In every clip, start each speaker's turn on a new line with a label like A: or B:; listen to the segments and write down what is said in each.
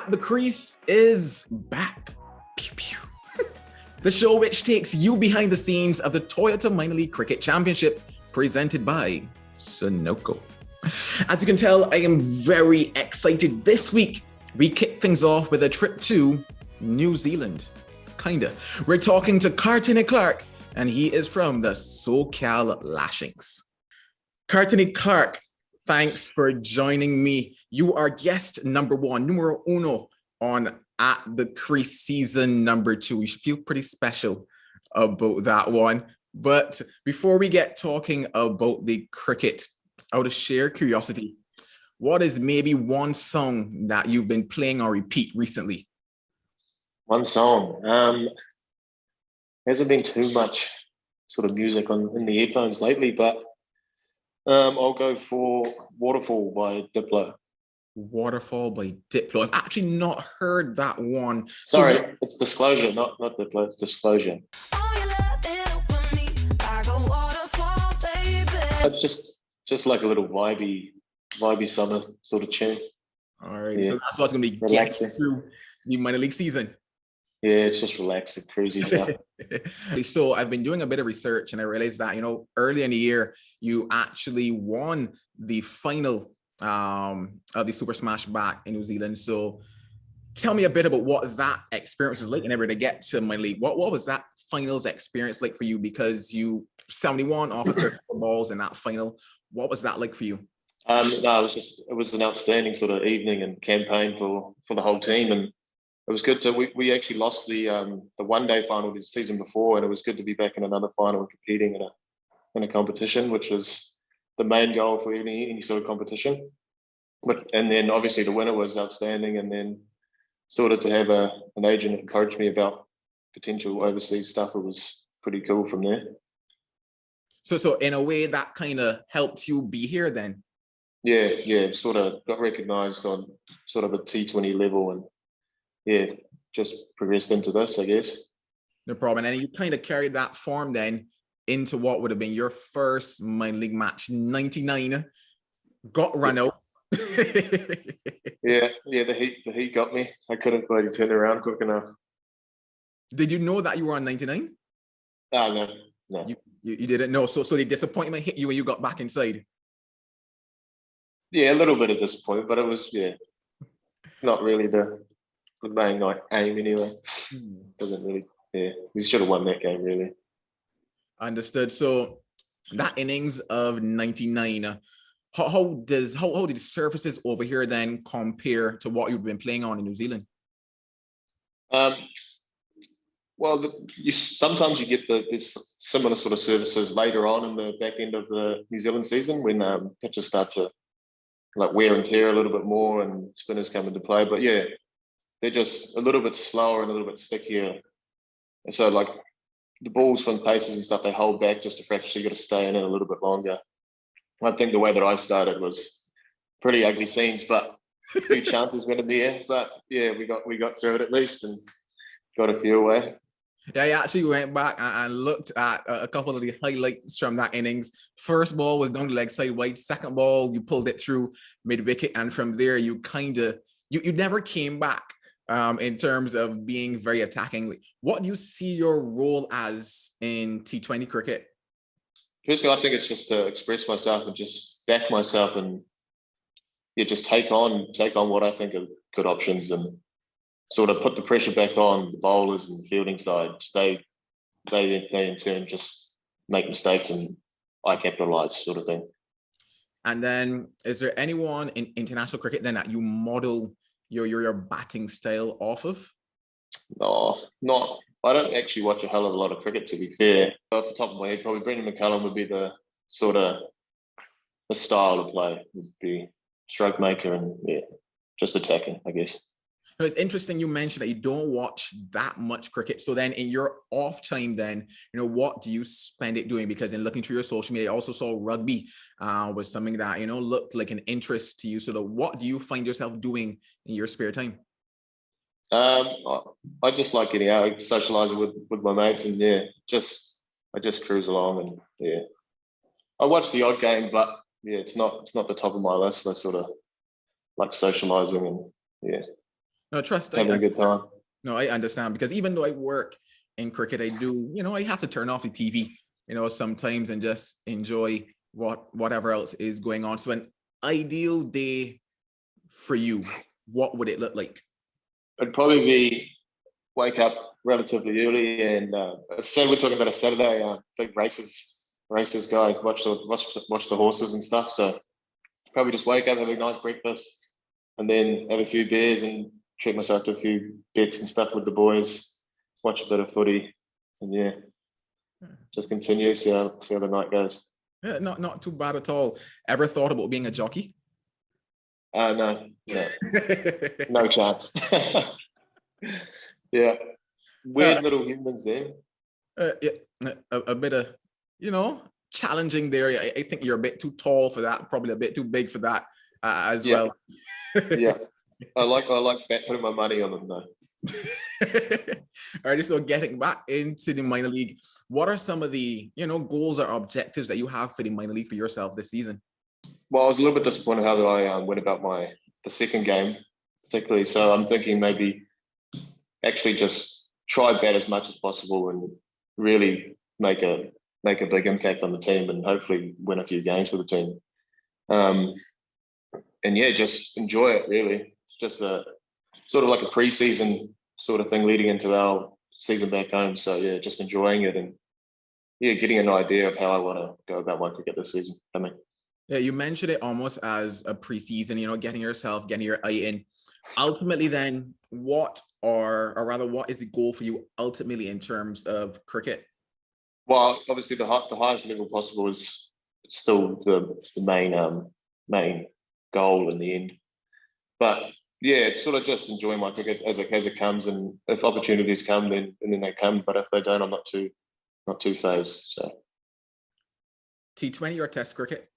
A: At the Crease is back. Pew, pew. The show which takes you behind the scenes of the Toyota Minor League Cricket Championship, presented by Sunoco. As you can tell, I am very excited. This week, we kick things off with a trip to New Zealand. Kinda. We're talking to Katene Clarke, and he is from the SoCal Lashings. Katene Clarke, thanks for joining me. You are guest number one, numero uno, on At the Crease season number 2. You should feel pretty special about that one. But before we get talking about the cricket, out of sheer curiosity, what is maybe one song that you've been playing on repeat recently?
B: One song. Hasn't been too much sort of music in the earphones lately, but I'll go for Waterfall by Diplo.
A: Waterfall by Diplo. I've actually not heard that one.
B: Sorry, it's Disclosure, not Diplo, it's Disclosure. It's just like a little vibey summer sort of tune.
A: All right, yeah. So that's what's going to be
B: relaxing
A: through the minor league season.
B: Yeah, it's just relaxing, cruisy stuff.
A: So I've been doing a bit of research and I realized that, early in the year, you actually won the final of the Super Smash back in New Zealand. So tell me a bit about what that experience was like and ever to get to minor league. What was that finals experience like for you? Because you 71 off of 34 balls in that final. What was that like for you?
B: No, it was an outstanding sort of evening and campaign for the whole team, and it was good to. We actually lost the one-day final the season before, and it was good to be back in another final and competing in a competition, which was the main goal for any sort of competition. And then obviously the winner was outstanding, and then sort of to have an agent encourage me about potential overseas stuff, it was pretty cool from there.
A: So in a way that kind of helped you be here then?
B: Yeah, sort of got recognised on sort of a T20 level, and yeah, just progressed into this, I guess.
A: No problem. And you kind of carried that form then into what would have been your first minor league match, 99, got run out.
B: yeah, the heat got me. I couldn't bloody turn around quick enough.
A: Did you know that you were on 99?
B: No.
A: You didn't know. So the disappointment hit you when you got back inside?
B: Yeah, a little bit of disappointment, but it was, it's not really the main aim anyway. Doesn't really, we should have won that game really.
A: Understood. So that innings of 99, how did the surfaces over here then compare to what you've been playing on in New Zealand?
B: Well, sometimes you get this similar sort of services later on in the back end of the New Zealand season when pitches start to like wear and tear a little bit more and spinners come into play. But yeah, they're just a little bit slower and a little bit stickier. And so like the balls from paces and stuff, they hold back just a fraction, so you got to stay in it a little bit longer. I think the way that I started was pretty ugly scenes, but a few chances went in the air. But yeah, we got through it at least and got a few away.
A: Yeah, I actually went back and looked at a couple of the highlights from that innings. First ball was down the leg side wide. Second ball, you pulled it through mid-wicket. And from there, you never came back in terms of being very attacking. What do you see your role as in T20 cricket?
B: Personally, I think it's just to express myself and just back myself and just take on what I think are good options and sort of put the pressure back on the bowlers and the fielding side. They in turn just make mistakes and I capitalize, sort of thing.
A: And then, is there anyone in international cricket then that you model your batting style off of?
B: No, not. I don't actually watch a hell of a lot of cricket, to be fair. Off the top of my head, probably Brendan McCullum would be the sort of the style of play, would be stroke maker and just attacking, I guess.
A: It's interesting you mentioned that you don't watch that much cricket. So then in your off time then, what do you spend it doing? Because in looking through your social media, I also saw rugby was something that, looked like an interest to you. So what do you find yourself doing in your spare time?
B: I just like getting out, socializing with my mates and I just cruise along and I watch the odd game, but it's not the top of my list. I sort of like socializing and
A: No, trust.
B: having a good time.
A: No, I understand, because even though I work in cricket, I do, I have to turn off the TV, sometimes, and just enjoy whatever else is going on. So an ideal day for you, what would it look like?
B: It'd probably be wake up relatively early and say we're talking about a Saturday, big races guy, watch the horses and stuff. So probably just wake up, have a nice breakfast, and then have a few beers and treat myself to a few bets and stuff with the boys, watch a bit of footy, and just continue, see how the night goes.
A: Yeah, not too bad at all. Ever thought about being a jockey?
B: No, no chance. Yeah, weird little humans there.
A: A bit of, challenging there. I think you're a bit too tall for that, probably a bit too big for that as well.
B: Yeah, I like putting my money on them though.
A: All right, so getting back into the minor league, what are some of the goals or objectives that you have for the minor league for yourself this season?
B: Well, I was a little bit disappointed how that I went about the second game, particularly. So I'm thinking maybe actually just try bat as much as possible and really make a big impact on the team and hopefully win a few games for the team. And just enjoy it really. It's just a sort of like a pre-season sort of thing leading into our season back home. So just enjoying it and getting an idea of how I want to go about my cricket this season.
A: Yeah, you mentioned it almost as a preseason, getting your eye in. Ultimately, then, what is the goal for you ultimately in terms of cricket?
B: Well, obviously the highest level possible is still the main goal in the end. But it's sort of just enjoying my cricket as it comes, and if opportunities come, then they come. But if they don't, I'm not too phased. So
A: T20 or Test cricket?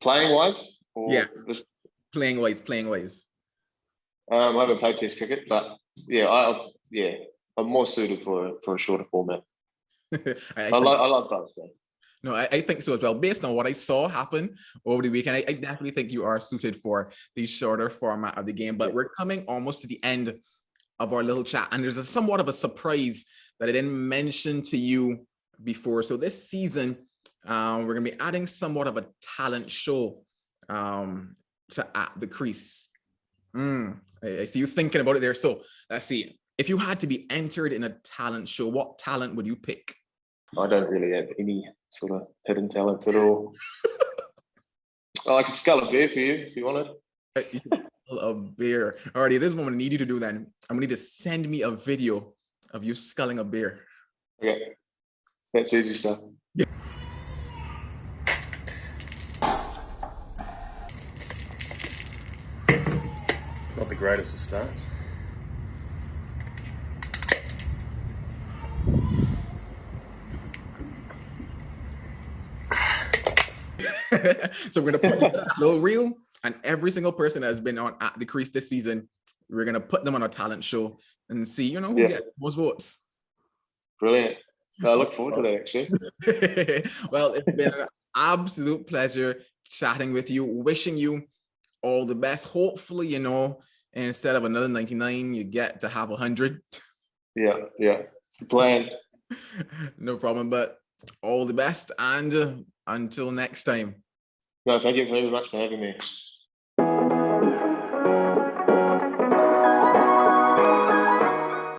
B: Playing wise, just
A: playing wise.
B: I haven't played Test cricket, but I'm more suited for a shorter format. I love both. Though.
A: No, I think so as well. Based on what I saw happen over the weekend, I definitely think you are suited for the shorter format of the game. But we're coming almost to the end of our little chat, and there's somewhat of a surprise that I didn't mention to you before. So this season, we're going to be adding somewhat of a talent show to At the Crease. I see you thinking about it there. So let's see. If you had to be entered in a talent show, what talent would you pick?
B: I don't really have any sort of hidden talents at all. I could scull a bear for you if you wanted.
A: A bear. Alrighty, this is what I need you to do then. I'm gonna need to send me a video of you sculling a bear.
B: Okay. That's easy stuff. Yeah.
C: Not the greatest of starts.
A: So we're gonna put a little reel, and every single person that has been on At the Crease this season, we're gonna put them on a talent show and see, who gets most votes.
B: Brilliant. I look forward to that actually.
A: Well, it's been an absolute pleasure chatting with you, wishing you all the best. Hopefully, instead of another 99, you get to have 100.
B: Yeah, it's the plan.
A: No problem, but all the best, and until next time.
B: No, thank you very much for having me.